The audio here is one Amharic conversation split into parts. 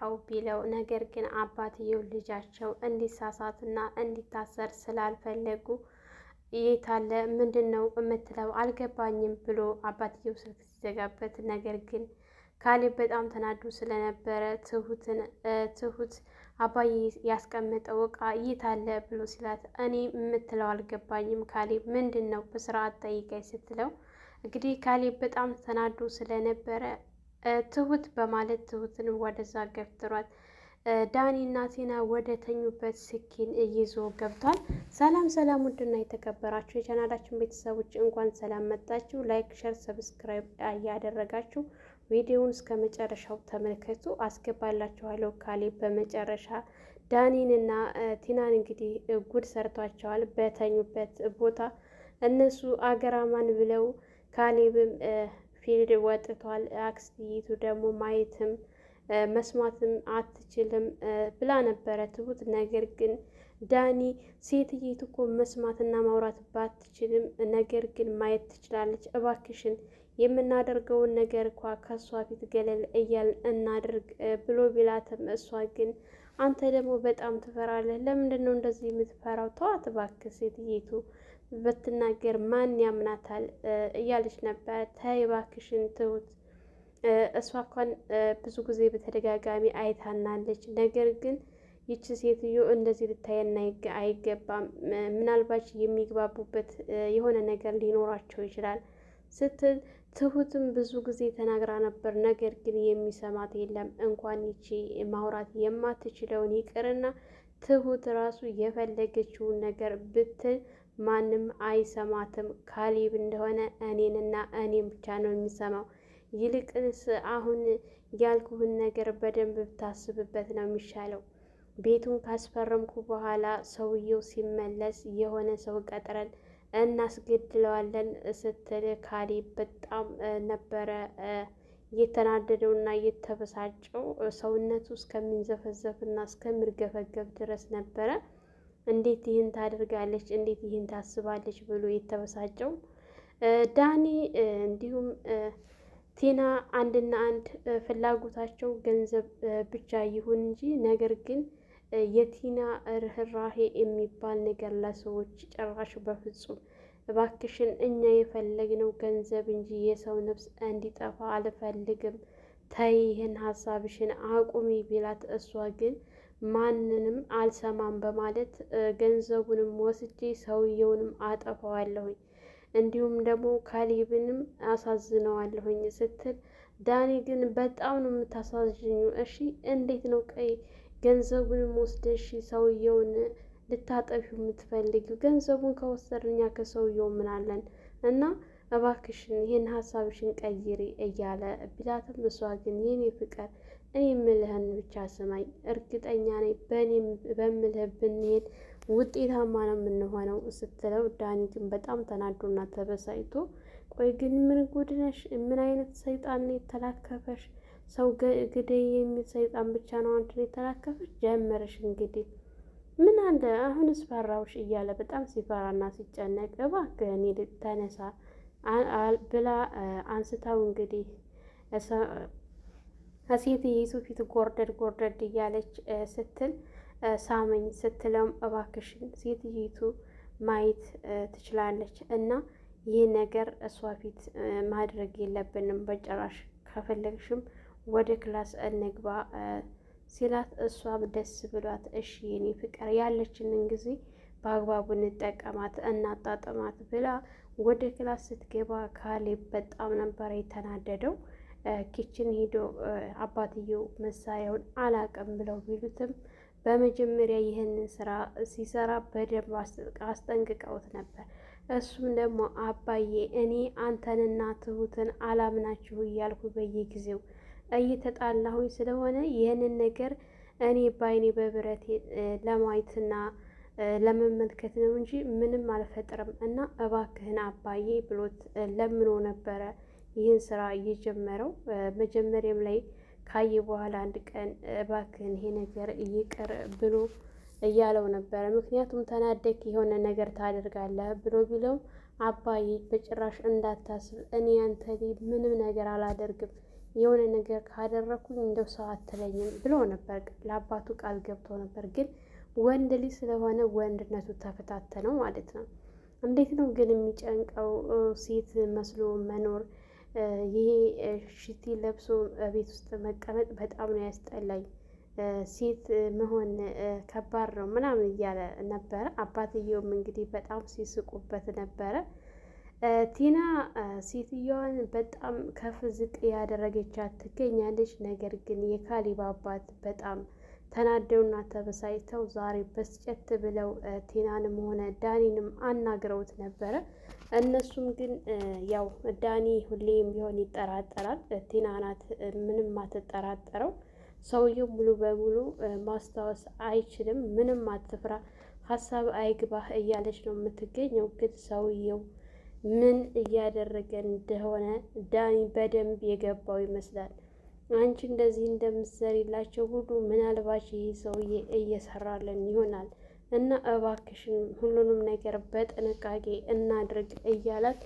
ያመጣኸው ቢለው፣ ነገር ግን አባትየው ልጃቸው እንዲሳሳትና እንዲታሰር ስላልፈለጉ የታለ ምንድን ነው የምትለው አልገባኝም ብሎ አባትየው ስልክ ሲዘጋበት፣ ነገር ግን ካሌብ በጣም ተናዶ ስለነበረ ትሁት አባዬ ያስቀመጠው እቃ የታለ ብሎ ሲላት፣ እኔ የምትለው አልገባኝም ካሌብ ምንድን ነው በስርዓት ጠይቀኝ ስትለው፣ እንግዲህ ካሌብ በጣም ተናዶ ስለነበረ ትሁት በማለት ትሁትን ወደዛ ገፍትሯት ዳኒና ቲና ወደ ተኙበት ስኪን ይዞ ገብቷል። ሰላም ሰላም! ውድና የተከበራችሁ የቻናላችን ቤተሰቦች እንኳን ሰላም መጣችሁ። ላይክ፣ ሸር፣ ሰብስክራይብ እያደረጋችሁ ቪዲዮውን እስከ መጨረሻው ተመልከቱ። አስገባላችኋለሁ። ካሌብ በመጨረሻ ዳኒንና ቲናን እንግዲህ ጉድ ሰርቷቸዋል። በተኙበት ቦታ እነሱ አገራማን ብለው ካሌብም ፊልድ ወጥቷል። አክስቲቱ ደግሞ ማየትም መስማትም አትችልም ብላ ነበረ ትሁት። ነገር ግን ዳኒ ሴትዬቱ እኮ መስማትና ማውራት ባትችልም ነገር ግን ማየት ትችላለች፣ እባክሽን የምናደርገውን ነገር እንኳ ከእሷ ፊት ገለል እያል እናድርግ ብሎ ቢላትም እሷ ግን አንተ ደግሞ በጣም ትፈራለህ፣ ለምንድን ነው እንደዚህ የምትፈራው? ተዋት እባክህ፣ ሴትዬቱ ብትናገር ማን ያምናታል እያለች ነበር። ተይ እባክሽን ትሁት፣ እሷ እንኳን ብዙ ጊዜ በተደጋጋሚ አይታናለች። ነገር ግን ይቺ ሴትዮ እንደዚህ ልታየን አይገባም። ምናልባት የሚግባቡበት የሆነ ነገር ሊኖራቸው ይችላል ስትል ትሁትም ብዙ ጊዜ ተናግራ ነበር። ነገር ግን የሚሰማት የለም። እንኳን ይቺ ማውራት የማትችለውን ይቅርና ትሁት ራሱ የፈለገችውን ነገር ብትል ማንም አይሰማትም። ካሌብ እንደሆነ እኔንና እኔም ብቻ ነው የሚሰማው። ይልቅንስ አሁን ያልኩህን ነገር በደንብ ብታስብበት ነው የሚሻለው። ቤቱን ካስፈረምኩ በኋላ ሰውየው ሲመለስ የሆነ ሰው ቀጥረን እናስገድለዋለን ስትል ካሌብ በጣም ነበረ የተናደደውና የተበሳጨው። ሰውነቱ እስከሚንዘፈዘፍና እስከሚርገፈገፍ ድረስ ነበረ። እንዴት ይህን ታደርጋለች? እንዴት ይህን ታስባለች? ብሎ የተበሳጨው ዳኒ እንዲሁም ቲና አንድና አንድ ፍላጎታቸው ገንዘብ ብቻ ይሁን እንጂ ነገር ግን የቲና ርህራሄ የሚባል ነገር ለሰዎች ጭራሽ በፍጹም እባክሽን፣ እኛ የፈለግነው ገንዘብ እንጂ የሰው ነፍስ እንዲጠፋ አልፈልግም፣ ተይ ይህን ሀሳብሽን አቁሚ ቢላት፣ እሷ ግን ማንንም አልሰማም በማለት ገንዘቡንም ወስጄ ሰውየውንም አጠፋዋለሁኝ እንዲሁም ደግሞ ካሌብንም አሳዝነዋለሁኝ ስትል፣ ዳኒ ግን በጣም ነው የምታሳዝኙ። እሺ እንዴት ነው ቀይ ገንዘቡንም ወስደሽ ሰውየውን ልታጠፊው የምትፈልጊው? ገንዘቡን ከወሰድን እኛ ከሰውየው ምን አለን? እና እባክሽን ይህን ሀሳብሽን ቀይሪ እያለ ቢላትም፣ እሷ ግን የኔ ፍቅር እኔ የምልህን ብቻ ስማኝ፣ እርግጠኛ ነኝ በእኔም በምልህ ብንሄድ ውጤታማ ነው የምንሆነው ስትለው፣ ዳኒ ግን በጣም ተናዶና ተበሳጭቶ፣ ቆይ ግን ምን ጉድ ነሽ? ምን አይነት ሰይጣን ነው የተላከፈሽ? ሰው ግደይ የሚል ሰይጣን ብቻ ነው አንድ ነው የተላከፈሽ? ጀመረሽ እንግዲህ ምን አለ አሁንስ ፈራውሽ እያለ በጣም ሲፈራና ሲጨነቅ፣ እባክህን ተነሳ ብላ አንስታው እንግዲህ ከሴትይቱ ፊት ጎርደድ እያለች ስትል ሳመኝ ስትለውም፣ እባክሽን ሴትይቱ ማየት ትችላለች እና ይህ ነገር እሷ ፊት ማድረግ የለብንም በጭራሽ፣ ከፈለግሽም ወደ ክላስ እንግባ ሲላት፣ እሷም ደስ ብሏት እሺ የኔ ፍቅር ያለችንን ጊዜ በአግባቡ እንጠቀማት እናጣጥማት ብላ ወደ ክላስ ስትገባ ካሌብ በጣም ነበር የተናደደው። ኪችን ሄዶ አባትየው መሳሪያውን አላቀም ብለው ቢሉትም በመጀመሪያ ይህንን ስራ ሲሰራ በደንብ አስጠንቅቀውት ነበር። እሱም ደግሞ አባዬ እኔ አንተንና ትሁትን አላምናችሁ እያልኩ በየጊዜው እየተጣላሁኝ ስለሆነ ይህንን ነገር እኔ በአይኔ በብረቴ ለማየትና ለመመልከት ነው እንጂ ምንም አልፈጥርም እና እባክህን አባዬ ብሎት ለምኖ ነበረ ይህን ስራ እየጀመረው። መጀመሪያም ላይ ካየ በኋላ አንድ ቀን እባክህን ይሄ ነገር ይቅር ብሎ እያለው ነበረ። ምክንያቱም ተናደክ የሆነ ነገር ታደርጋለህ ብሎ ቢለው፣ አባዬ በጭራሽ እንዳታስብ፣ እኔ አንተ ምንም ነገር አላደርግም፣ የሆነ ነገር ካደረኩኝ እንደው ሰው አትለኝም ብሎ ነበር። ለአባቱ ቃል ገብቶ ነበር። ግን ወንድ ልጅ ስለሆነ ወንድነቱ ተፈታተነው ማለት ነው። እንዴት ነው ግን የሚጨንቀው ሴት መስሎ መኖር። ይሄ ሽቲ ለብሶ ቤት ውስጥ መቀመጥ በጣም ነው ያስጠላኝ። ሴት መሆን ከባድ ነው ምናምን እያለ ነበረ። አባትየውም እንግዲህ በጣም ሲስቁበት ነበረ። ቲና ሴትዮዋን በጣም ከፍ ዝቅ ያደረገቻት ትገኛለች። ነገር ግን የካሌብ አባት በጣም ተናደውና ተበሳጭተው ዛሬ በስጨት ብለው ቲናንም ሆነ ዳኒንም አናግረውት ነበረ። እነሱም ግን ያው ዳኒ ሁሌም ቢሆን ይጠራጠራል። ቲና ናት ምንም አትጠራጠረው። ሰውየው ሙሉ በሙሉ ማስታወስ አይችልም። ምንም አትፍራ፣ ሀሳብ አይግባህ እያለች ነው የምትገኘው። ግን ሰውየው ምን እያደረገ እንደሆነ ዳኒ በደንብ የገባው ይመስላል። አንቺ እንደዚህ እንደምትሰሪላቸው ሁሉ ምናልባት ይህ ሰውዬ እየሰራለን ይሆናል እና እባክሽን ሁሉንም ነገር በጥንቃቄ እናድርግ እያላት፣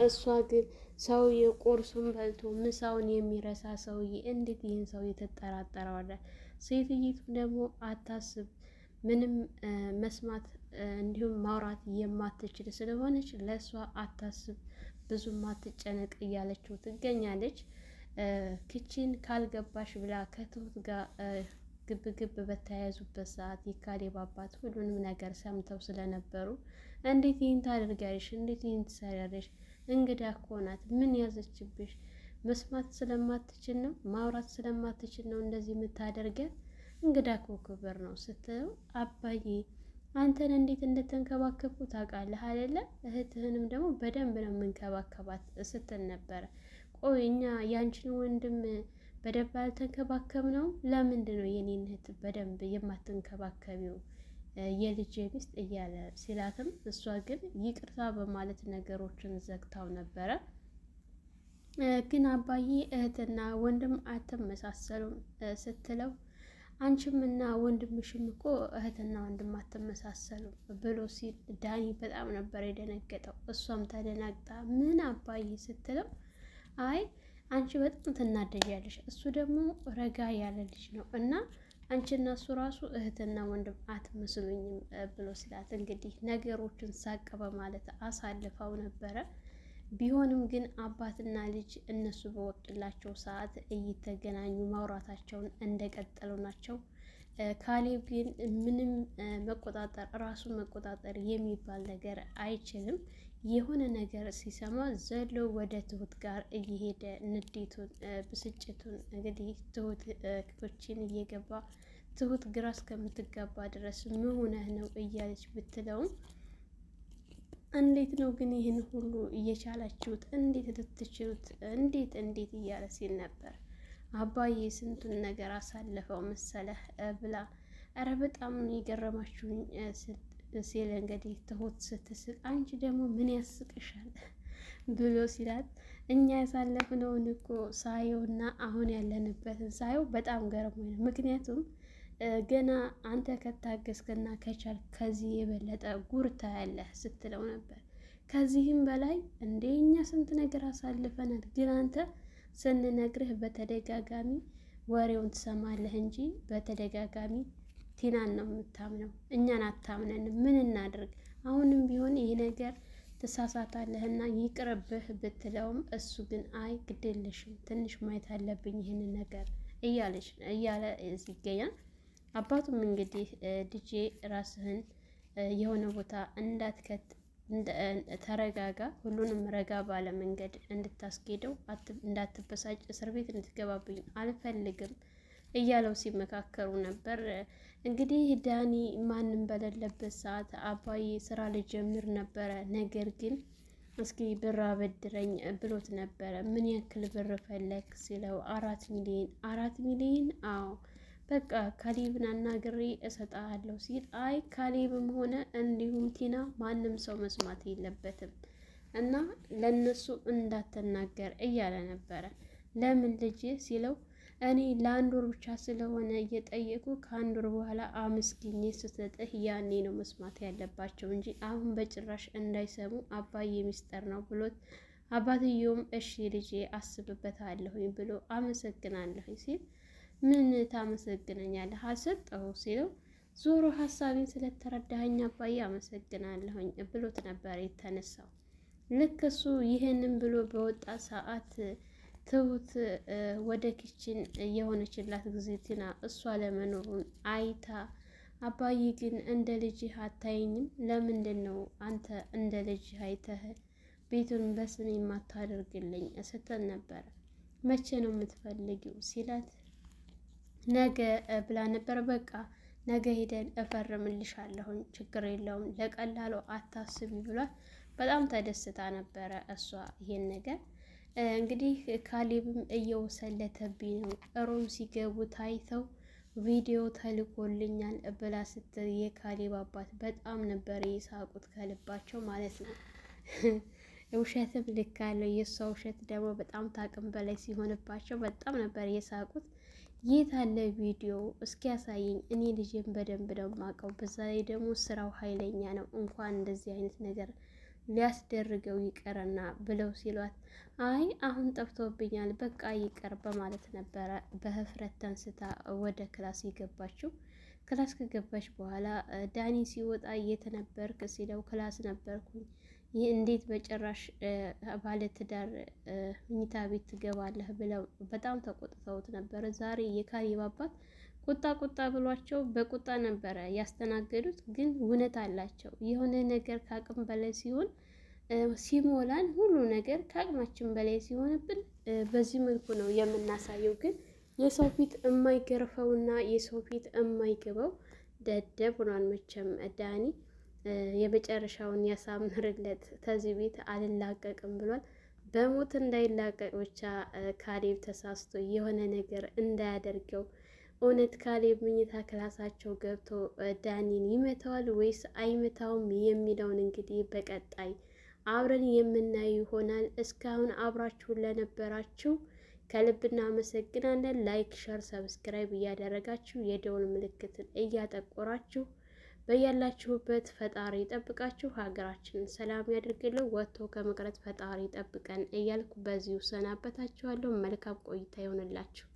እሷ ግን ሰውዬ ቁርሱን በልቶ ምሳውን የሚረሳ ሰውዬ እንዴት ይህን ሰውዬ ትጠራጠረዋለህ? ሴትይቱ ደግሞ አታስብ፣ ምንም መስማት እንዲሁም ማውራት የማትችል ስለሆነች ለእሷ አታስብ፣ ብዙም አትጨነቅ እያለችው ትገኛለች። ክችን ካልገባሽ ብላ ከትሁት ጋር ግብ ግብ በተያያዙበት ሰዓት የካሌብ አባት ሁሉንም ነገር ሰምተው ስለነበሩ እንዴት ይህን ታደርጊያለሽ? እንዴት ይህን ትሰሪያለሽ? እንግዳ እኮ ናት። ምን ያዘችብሽ? መስማት ስለማትችል ነው? ማውራት ስለማትችል ነው እንደዚህ የምታደርጊያት? እንግዳ እኮ ክብር ነው ስትለው፣ አባዬ አንተን እንዴት እንደተንከባከብኩ ታውቃለህ አይደለ? እህትህንም ደግሞ በደንብ ነው የምንከባከባት ስትል ነበረ። ቆይ እኛ ያንቺን ወንድም በደንብ አልተንከባከብ ነው? ለምንድን ነው የኔን እህት በደንብ የማትንከባከቢው የልጅ ሚስት እያለ ሲላትም፣ እሷ ግን ይቅርታ በማለት ነገሮችን ዘግታው ነበረ። ግን አባዬ እህትና ወንድም አትመሳሰሉም ስትለው፣ አንቺም እና ወንድምሽም እኮ እህትና ወንድም አትመሳሰሉም ብሎ ሲል ዳኒ በጣም ነበር የደነገጠው። እሷም ተደናግጣ ምን አባዬ ስትለው፣ አይ አንቺ በጣም ትናደጃለሽ፣ እሱ ደግሞ ረጋ ያለ ልጅ ነው እና አንቺና እሱ ራሱ እህትና ወንድም አትመስሉኝም ብሎ ሲላት፣ እንግዲህ ነገሮችን ሳቅ በማለት አሳልፈው ነበረ። ቢሆንም ግን አባትና ልጅ እነሱ በወጡላቸው ሰዓት እየተገናኙ ማውራታቸውን እንደቀጠሉ ናቸው። ካሌብ ግን ምንም ራሱን መቆጣጠር የሚባል ነገር አይችልም። የሆነ ነገር ሲሰማ ዘሎ ወደ ትሁት ጋር እየሄደ ንዴቱን፣ ብስጭቱን እንግዲህ ትሁት ክቶችን እየገባ ትሁት ግራ እስከምትጋባ ድረስ ምን ሆነህ ነው እያለች ብትለውም፣ እንዴት ነው ግን ይህን ሁሉ እየቻላችሁት? እንዴት ልትችሉት? እንዴት እያለ ሲል ነበር። አባዬ ስንቱን ነገር አሳልፈው መሰለህ ብላ፣ ኧረ በጣም የገረማችሁኝ ሲል እንግዲህ ትሁት ስትስቅ፣ አንቺ ደግሞ ምን ያስቅሻል ብሎ ሲላት፣ እኛ ያሳለፍነውን እኮ ሳየውና አሁን ያለንበትን ሳየው በጣም ገርሞኝ ነው። ምክንያቱም ገና አንተ ከታገስክና ከቻል ከዚህ የበለጠ ጉርታ ያለህ ስትለው ነበር። ከዚህም በላይ እንደ እኛ ስንት ነገር አሳልፈናል፣ ግን አንተ ስንነግርህ በተደጋጋሚ ወሬውን ትሰማለህ እንጂ በተደጋጋሚ ቲናን ነው የምታምነው፣ እኛን አታምነንም። ምን እናድርግ? አሁንም ቢሆን ይህ ነገር ትሳሳታለህና ይቅርብህ ብትለውም እሱ ግን አይ ግዴለሽም፣ ትንሽ ማየት አለብኝ ይህንን ነገር እያለ ይገኛል። አባቱም እንግዲህ ልጄ ራስህን የሆነ ቦታ እንዳትከት፣ ተረጋጋ፣ ሁሉንም ረጋ ባለ መንገድ እንድታስኬደው፣ እንዳትበሳጭ፣ እስር ቤት እንድትገባብኝ አልፈልግም እያለው ሲመካከሩ ነበር። እንግዲህ ዳኒ ማንም በሌለበት ሰዓት አባዬ ስራ ልጀምር ነበረ፣ ነገር ግን እስኪ ብር አበድረኝ ብሎት ነበረ። ምን ያክል ብር ፈለግ ሲለው 4 ሚሊዮን። 4 ሚሊዮን? አዎ በቃ ካሌብን አናግሬ እሰጥሃለሁ ሲል፣ አይ ካሌብም ሆነ እንዲሁም ቲና ማንም ሰው መስማት የለበትም እና ለነሱ እንዳትናገር እያለ ነበረ። ለምን ልጅ ሲለው፣ እኔ ለ1 ወር ብቻ ስለሆነ እየጠየቁ ከ1 ወር በኋላ አመስግኜ ስትሰጥህ ያኔ ነው መስማት ያለባቸው እንጂ አሁን በጭራሽ እንዳይሰሙ አባዬ ሚስጥር ነው ብሎት አባትየውም እሺ ልጄ አስብበታለሁኝ ብሎ አመሰግናለሁኝ ሲል ምን ታመሰግነኛለህ አልሰጠሁ ሲለው ዞሮ ሀሳቤን ስለተረዳኸኝ አባዬ አመሰግናለሁኝ ብሎት ነበር የተነሳው። ልክ እሱ ይህንን ብሎ በወጣ ሰዓት ትሁት ወደ ኪችን የሆነችላት ጊዜ ቲና እሷ ለመኖሩን አይታ አባዬ ግን እንደ ልጅህ አታየኝም? ለምንድን ነው አንተ እንደ ልጅህ አይተህ ቤቱን በስሜ የማታደርግልኝ ስትል ነበረ። መቼ ነው የምትፈልጊው ሲላት ነገ ብላ ነበር። በቃ ነገ ሄደን እፈርምልሻለሁኝ ችግር የለውም ለቀላሉ አታስቢ ብሏል። በጣም ተደስታ ነበረ እሷ ይሄን ነገር እንግዲህ ካሌብም እየወሰለተብኝ ነው ሮም ሲገቡ ታይተው ቪዲዮ ተልኮልኛል ብላ ስትል የካሌብ አባት በጣም ነበር የሳቁት ከልባቸው ማለት ነው። ውሸትም ልክ አለው። የእሷ ውሸት ደግሞ በጣም ታቅም በላይ ሲሆንባቸው በጣም ነበር የሳቁት። የት አለ ቪዲዮ እስኪ ያሳየኝ፣ እኔ ልጅን በደንብ ነው የማውቀው። በዛ ላይ ደግሞ ስራው ኃይለኛ ነው፣ እንኳን እንደዚህ አይነት ነገር ሊያስደርገው ይቀርና ብለው ሲሏት አይ አሁን ጠፍቶብኛል በቃ ይቀር በማለት ነበረ በህፍረት ተንስታ ወደ ክላስ የገባችው። ክላስ ከገባች በኋላ ዳኒ ሲወጣ የት ነበርክ ሲለው ክላስ ነበርኩኝ። ይህ እንዴት በጭራሽ ባለትዳር መኝታ ቤት ትገባለህ ብለው በጣም ተቆጥተውት ነበረ። ዛሬ የካሌብ አባት ቁጣ ብሏቸው በቁጣ ነበረ ያስተናገዱት። ግን እውነት አላቸው። የሆነ ነገር ከአቅም በላይ ሲሆን ሲሞላን ሁሉ ነገር ከአቅማችን በላይ ሲሆንብን በዚህ መልኩ ነው የምናሳየው። ግን የሰው ፊት የማይገርፈውና የሰው ፊት የማይገባው ደደብ ሆኗል መቼም ዳኒ። የመጨረሻውን ያሳምርለት። ከዚህ ቤት አልላቀቅም ብሏል። በሞት እንዳይላቀቅ ብቻ ካሌብ ተሳስቶ የሆነ ነገር እንዳያደርገው። እውነት ካሌብ መኝታ ክላሳቸው ገብቶ ዳኒን ይመታዋል ወይስ አይመታውም የሚለውን እንግዲህ በቀጣይ አብረን የምናይ ይሆናል። እስካሁን አብራችሁን ለነበራችሁ ከልብ እናመሰግናለን። ላይክ፣ ሸር፣ ሰብስክራይብ እያደረጋችሁ የደውል ምልክትን እያጠቆራችሁ በያላችሁበት ፈጣሪ ይጠብቃችሁ፣ ሀገራችንን ሰላም ያድርግልን፣ ወጥቶ ከመቅረት ፈጣሪ ይጠብቀን እያልኩ በዚሁ ሰናበታችኋለሁ። መልካም ቆይታ ይሆንላችሁ።